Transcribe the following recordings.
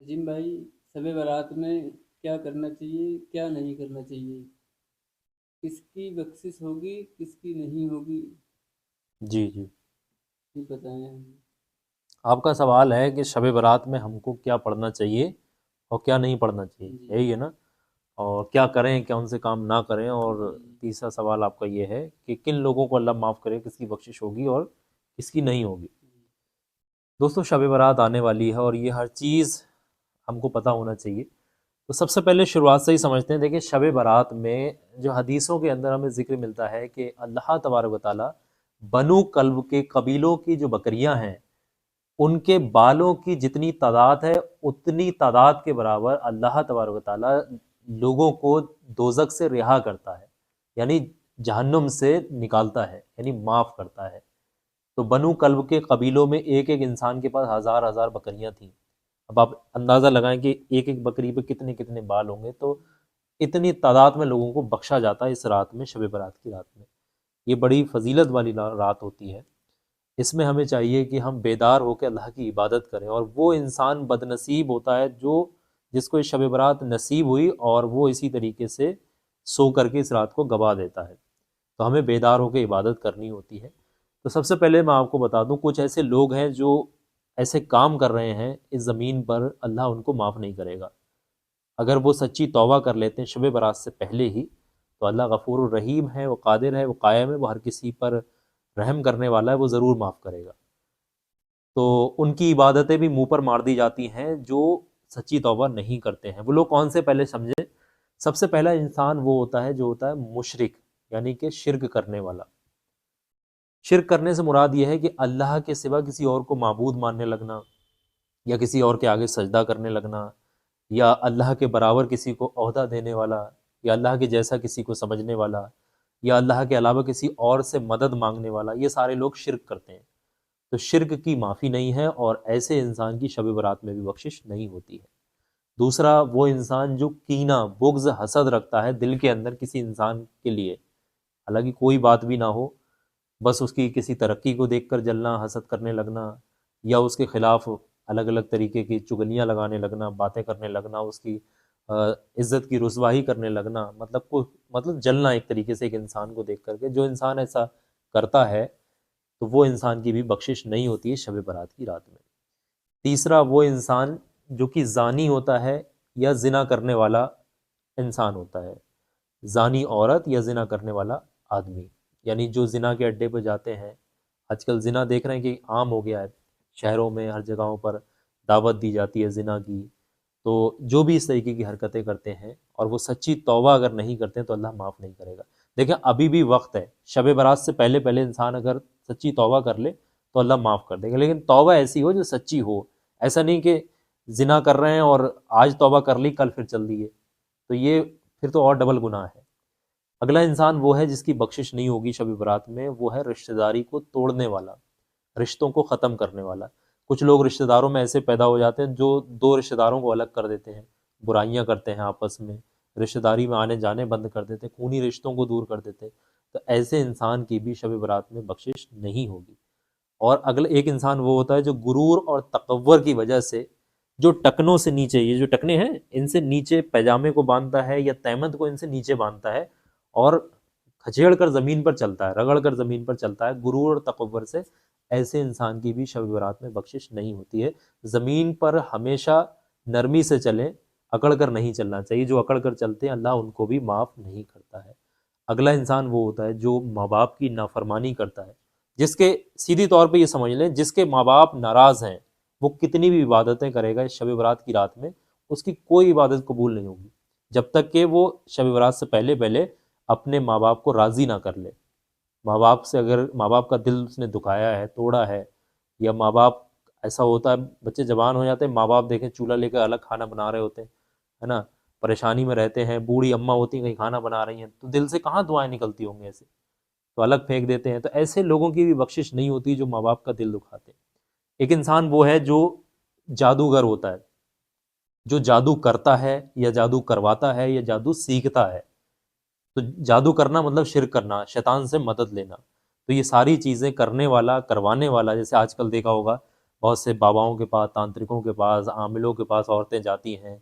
جی بھائی، شب برات میں کیا کرنا چاہیے کیا نہیں کرنا چاہیے؟ کس کی بخشش ہوگی کس کی نہیں ہوگی؟ جی جی، یہ بتائیں ہمیں۔ آپ کا سوال ہے کہ شب برات میں ہم کو کیا پڑھنا چاہیے اور کیا نہیں پڑھنا چاہیے، جی یہی ہے نا؟ اور کیا کریں کیا ان سے کام نہ کریں، اور جی تیسرا سوال آپ کا یہ ہے کہ کن لوگوں کو اللہ معاف کرے، کس کی بخشش ہوگی اور کس کی نہیں ہوگی۔ دوستو، شب برات آنے والی ہے اور یہ ہر چیز ہم کو پتہ ہونا چاہیے۔ تو سب سے پہلے شروعات سے ہی سمجھتے ہیں، دیکھیں شب برات میں جو حدیثوں کے اندر ہمیں ذکر ملتا ہے کہ اللہ تبارک و تعالیٰ بنو کلب کے قبیلوں کی جو بکریاں ہیں ان کے بالوں کی جتنی تعداد ہے اتنی تعداد کے برابر اللہ تبارک و تعالیٰ لوگوں کو دوزخ سے رہا کرتا ہے، یعنی جہنم سے نکالتا ہے، یعنی معاف کرتا ہے۔ تو بنو کلب کے قبیلوں میں ایک ایک انسان کے پاس ہزار ہزار بکریاں تھیں۔ اب آپ اندازہ لگائیں کہ ایک ایک بکری پہ کتنے کتنے بال ہوں گے، تو اتنی تعداد میں لوگوں کو بخشا جاتا ہے اس رات میں، شب برات کی رات میں۔ یہ بڑی فضیلت والی رات ہوتی ہے۔ اس میں ہمیں چاہیے کہ ہم بیدار ہو کے اللہ کی عبادت کریں، اور وہ انسان بد نصیب ہوتا ہے جو جس کو یہ شب برات نصیب ہوئی اور وہ اسی طریقے سے سو کر کے اس رات کو گوا دیتا ہے۔ تو ہمیں بیدار ہو کے عبادت کرنی ہوتی ہے۔ تو سب سے پہلے میں آپ کو بتا دوں، کچھ ایسے لوگ ہیں جو ایسے کام کر رہے ہیں اس زمین پر، اللہ ان کو معاف نہیں کرے گا۔ اگر وہ سچی توبہ کر لیتے ہیں شب برات سے پہلے ہی، تو اللہ غفور الرحیم ہے، وہ قادر ہے، وہ قائم ہے، وہ ہر کسی پر رحم کرنے والا ہے، وہ ضرور معاف کرے گا۔ تو ان کی عبادتیں بھی منہ پر مار دی جاتی ہیں جو سچی توبہ نہیں کرتے ہیں۔ وہ لوگ کون سے پہلے سمجھیں؟ سب سے پہلا انسان وہ ہوتا ہے جو ہوتا ہے مشرک، یعنی کہ شرک کرنے والا۔ شرک کرنے سے مراد یہ ہے کہ اللہ کے سوا کسی اور کو معبود ماننے لگنا، یا کسی اور کے آگے سجدہ کرنے لگنا، یا اللہ کے برابر کسی کو عہدہ دینے والا، یا اللہ کے جیسا کسی کو سمجھنے والا، یا اللہ کے علاوہ کسی اور سے مدد مانگنے والا، یہ سارے لوگ شرک کرتے ہیں۔ تو شرک کی معافی نہیں ہے، اور ایسے انسان کی شب برات میں بھی بخشش نہیں ہوتی ہے۔ دوسرا، وہ انسان جو کینہ، بغض، حسد رکھتا ہے دل کے اندر کسی انسان کے لیے، حالانکہ کوئی بات بھی نہ ہو، بس اس کی کسی ترقی کو دیکھ کر جلنا، حسد کرنے لگنا، یا اس کے خلاف الگ الگ طریقے کی چگلیاں لگانے لگنا، باتیں کرنے لگنا، اس کی عزت کی رسوائی کرنے لگنا، مطلب جلنا ایک طریقے سے ایک انسان کو دیکھ کر کے۔ جو انسان ایسا کرتا ہے تو وہ انسان کی بھی بخشش نہیں ہوتی ہے شب برات کی رات میں۔ تیسرا، وہ انسان جو کہ زانی ہوتا ہے یا زنا کرنے والا انسان ہوتا ہے، زانی عورت یا زنا کرنے والا آدمی، یعنی جو زنا کے اڈے پہ جاتے ہیں۔ آج کل زنا دیکھ رہے ہیں کہ عام ہو گیا ہے، شہروں میں ہر جگہوں پر دعوت دی جاتی ہے زنا کی۔ تو جو بھی اس طریقے کی حرکتیں کرتے ہیں اور وہ سچی توبہ اگر نہیں کرتے ہیں تو اللہ معاف نہیں کرے گا۔ دیکھیں ابھی بھی وقت ہے، شب برات سے پہلے پہلے انسان اگر سچی توبہ کر لے تو اللہ معاف کر دے گا، لیکن توبہ ایسی ہو جو سچی ہو۔ ایسا نہیں کہ زنا کر رہے ہیں اور آج توبہ کر لی کل پھر چل دیے، تو یہ پھر تو اور ڈبل گناہ ہے۔ اگلا انسان وہ ہے جس کی بخشش نہیں ہوگی شب برات میں، وہ ہے رشتہ داری کو توڑنے والا، رشتوں کو ختم کرنے والا۔ کچھ لوگ رشتہ داروں میں ایسے پیدا ہو جاتے ہیں جو دو رشتہ داروں کو الگ کر دیتے ہیں، برائیاں کرتے ہیں آپس میں، رشتہ داری میں آنے جانے بند کر دیتے ہیں، خونی رشتوں کو دور کر دیتے ہیں۔ تو ایسے انسان کی بھی شب برات میں بخشش نہیں ہوگی۔ اور اگلا ایک انسان وہ ہوتا ہے جو غرور اور تکبر کی وجہ سے، جو ٹکنوں سے نیچے، یہ جو ٹکنے ہیں ان سے نیچے پیجامے کو باندھتا ہے یا تہمد کو ان سے نیچے باندھتا ہے، اور کھچیڑ کر زمین پر چلتا ہے، رگڑ کر زمین پر چلتا ہے غرور اور تکبر سے، ایسے انسان کی بھی شب برات میں بخشش نہیں ہوتی ہے۔ زمین پر ہمیشہ نرمی سے چلیں، اکڑ کر نہیں چلنا چاہیے۔ جو اکڑ کر چلتے ہیں اللہ ان کو بھی معاف نہیں کرتا ہے۔ اگلا انسان وہ ہوتا ہے جو ماں باپ کی نافرمانی کرتا ہے، جس کے سیدھی طور پہ یہ سمجھ لیں جس کے ماں باپ ناراض ہیں، وہ کتنی بھی عبادتیں کرے گا اس شب برات کی رات میں، اس کی کوئی عبادت قبول نہیں ہوگی جب تک کہ وہ شب برات سے پہلے پہلے اپنے ماں باپ کو راضی نہ کر لے۔ ماں باپ سے اگر ماں باپ کا دل اس نے دکھایا ہے، توڑا ہے، یا ماں باپ، ایسا ہوتا ہے بچے جوان ہو جاتے ہیں، ماں باپ دیکھیں چولہا لے کر الگ کھانا بنا رہے ہوتے ہیں، ہے نا، پریشانی میں رہتے ہیں، بوڑھی اماں ہوتی ہیں کہیں کھانا بنا رہی ہیں، تو دل سے کہاں دعائیں نکلتی ہوں گی ایسے، تو الگ پھینک دیتے ہیں۔ تو ایسے لوگوں کی بھی بخشش نہیں ہوتی جو ماں باپ کا دل دکھاتے ہیں۔ ایک انسان وہ ہے جو جادوگر ہوتا ہے، جو جادو کرتا ہے یا جادو کرواتا ہے یا جادو سیکھتا ہے۔ تو جادو کرنا مطلب شرک کرنا، شیطان سے مدد لینا۔ تو یہ ساری چیزیں کرنے والا، کروانے والا، جیسے آج کل دیکھا ہوگا بہت سے باباؤں کے پاس، تانترکوں کے پاس، عاملوں کے پاس عورتیں جاتی ہیں،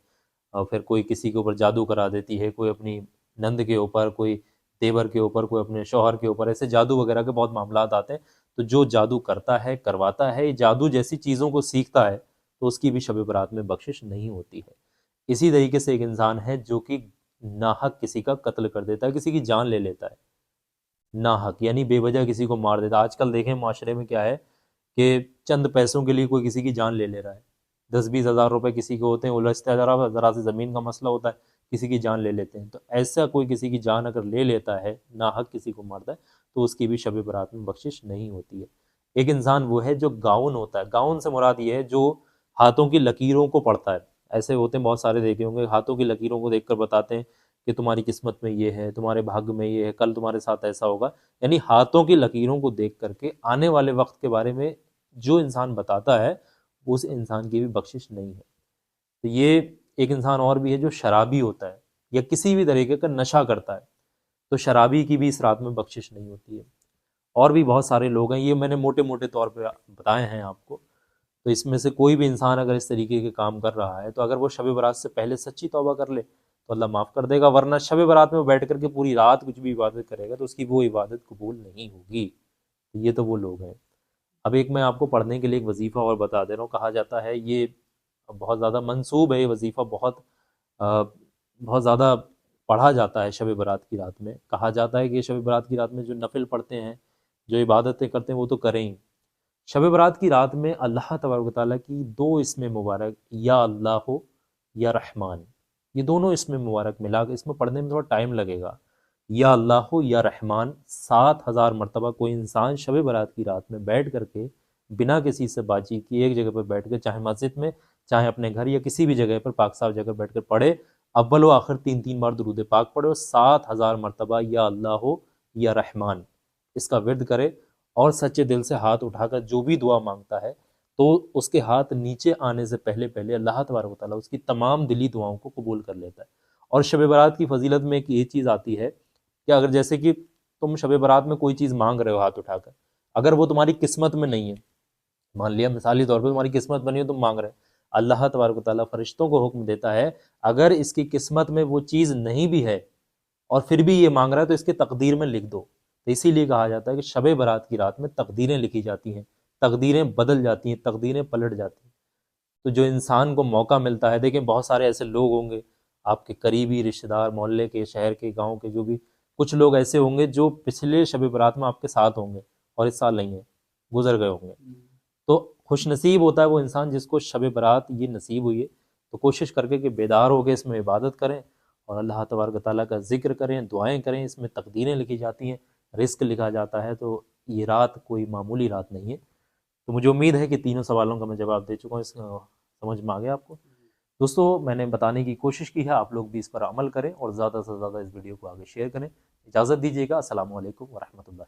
اور پھر کوئی کسی کے اوپر جادو کرا دیتی ہے، کوئی اپنی نند کے اوپر، کوئی دیور کے اوپر، کوئی اپنے شوہر کے اوپر، ایسے جادو وغیرہ کے بہت معاملات آتے ہیں۔ تو جو جادو کرتا ہے، کرواتا ہے، جادو جیسی چیزوں کو سیکھتا ہے، تو اس کی بھی شب برات میں بخشش نہیں ہوتی ہے۔ اسی طریقے سے ایک انسان ہے جو کہ ناحق کسی کا قتل کر دیتا ہے، کسی کی جان لے لیتا ہے ناحق، یعنی بے وجہ کسی کو مار دیتا ہے۔ آج کل دیکھیں معاشرے میں کیا ہے کہ چند پیسوں کے لیے کوئی کسی کی جان لے لے رہا ہے، 10-20 ہزار روپے کسی کو ہوتے ہیں، الجھتا ہے ذرا سے زمین کا مسئلہ ہوتا ہے، کسی کی جان لے لیتے ہیں۔ تو ایسا کوئی کسی کی جان اگر لے لیتا ہے، ناحق کسی کو مارتا ہے، تو اس کی بھی شب برات میں بخشش نہیں ہوتی ہے۔ ایک انسان وہ ہے جو گاؤن ہوتا ہے، گاؤن سے مراد یہ ہے جو ہاتھوں کی لکیروں کو پڑھتا ہے۔ ایسے ہوتے ہیں بہت سارے، دیکھے ہوں گے، ہاتھوں کی لکیروں کو دیکھ کر بتاتے ہیں کہ تمہاری قسمت میں یہ ہے، تمہارے بھاگ میں یہ ہے، کل تمہارے ساتھ ایسا ہوگا۔ یعنی ہاتھوں کی لکیروں کو دیکھ کر کے آنے والے وقت کے بارے میں جو انسان بتاتا ہے، اس انسان کی بھی بخشش نہیں ہے۔ تو یہ ایک انسان اور بھی ہے جو شرابی ہوتا ہے یا کسی بھی طریقے کا نشہ کرتا ہے، تو شرابی کی بھی اس رات میں بخشش نہیں ہوتی ہے۔ اور بھی بہت سارے لوگ ہیں، یہ میں نے موٹے موٹے طور پہ بتائے ہیں آپ کو۔ تو اس میں سے کوئی بھی انسان اگر اس طریقے کے کام کر رہا ہے، تو اگر وہ شب برات سے پہلے سچی توبہ کر لے تو اللہ معاف کر دے گا، ورنہ شب برات میں وہ بیٹھ کر کے پوری رات کچھ بھی عبادت کرے گا تو اس کی وہ عبادت قبول نہیں ہوگی۔ یہ تو وہ لوگ ہیں۔ اب ایک میں آپ کو پڑھنے کے لیے ایک وظیفہ اور بتا دے رہا ہوں، کہا جاتا ہے یہ بہت زیادہ منسوب ہے، یہ وظیفہ بہت زیادہ پڑھا جاتا ہے شب برات کی رات میں۔ کہا جاتا ہے کہ شب برات کی رات میں جو نفل پڑھتے ہیں، جو عبادتیں کرتے ہیں، وہ تو کریں ہی۔ شب برات کی رات میں اللہ تبارک و تعالیٰ کی 2 اسم مبارک، یا اللہ ہو یا رحمان، یہ دونوں اسم مبارک ملا کے، اس میں پڑھنے میں تھوڑا ٹائم لگے گا، یا اللہ ہو یا رحمان 7000 مرتبہ کوئی انسان شب برات کی رات میں بیٹھ کر کے بنا کسی سے بات چیت کی ایک جگہ پر بیٹھ کے، چاہے مسجد میں، چاہے اپنے گھر، یا کسی بھی جگہ پر پاک صاف جگہ بیٹھ کر پڑھے، اول و آخر 3 بار درود پاک پڑھے، اور 7000 مرتبہ یا اللہ ہو یا رحمان اس کا ورد کرے، اور سچے دل سے ہاتھ اٹھا کر جو بھی دعا مانگتا ہے، تو اس کے ہاتھ نیچے آنے سے پہلے پہلے اللہ تبارک و تعالیٰ اس کی تمام دلی دعاؤں کو قبول کر لیتا ہے۔ اور شب برات کی فضیلت میں ایک یہ چیز آتی ہے کہ اگر جیسے کہ تم شب برات میں کوئی چیز مانگ رہے ہو ہاتھ اٹھا کر، اگر وہ تمہاری قسمت میں نہیں ہے، مان لیا مثالی طور پہ تمہاری قسمت میں نہیں ہے، تم مانگ رہے، اللہ تبارک و تعالیٰ فرشتوں کو حکم دیتا ہے اگر اس کی قسمت میں وہ چیز نہیں بھی ہے اور پھر بھی یہ مانگ رہا ہے تو اس کے تقدیر میں لکھ دو۔ تو اسی لیے کہا جاتا ہے کہ شب برات کی رات میں تقدیریں لکھی جاتی ہیں، تقدیریں بدل جاتی ہیں، تقدیریں پلٹ جاتی ہیں۔ تو جو انسان کو موقع ملتا ہے، دیکھیں بہت سارے ایسے لوگ ہوں گے آپ کے قریبی رشتہ دار، محلے کے، شہر کے، گاؤں کے، جو بھی کچھ لوگ ایسے ہوں گے جو پچھلے شب برات میں آپ کے ساتھ ہوں گے اور اس سال نہیں ہیں، گزر گئے ہوں گے۔ تو خوش نصیب ہوتا ہے وہ انسان جس کو شب برات یہ نصیب ہوئی ہے۔ تو کوشش کر کے کہ بیدار ہو کے اس میں عبادت کریں اور اللہ تبارک و تعالیٰ کا ذکر کریں، دعائیں کریں، اس میں تقدیریں لکھی جاتی ہیں، رزق لکھا جاتا ہے۔ تو یہ رات کوئی معمولی رات نہیں ہے۔ تو مجھے امید ہے کہ تینوں سوالوں کا میں جواب دے چکا ہوں، اس سمجھ میں آ گیا آپ کو؟ دوستو میں نے بتانے کی کوشش کی ہے، آپ لوگ بھی اس پر عمل کریں اور زیادہ سے زیادہ اس ویڈیو کو آگے شیئر کریں۔ اجازت دیجیے گا، السلام علیکم ورحمۃ اللہ۔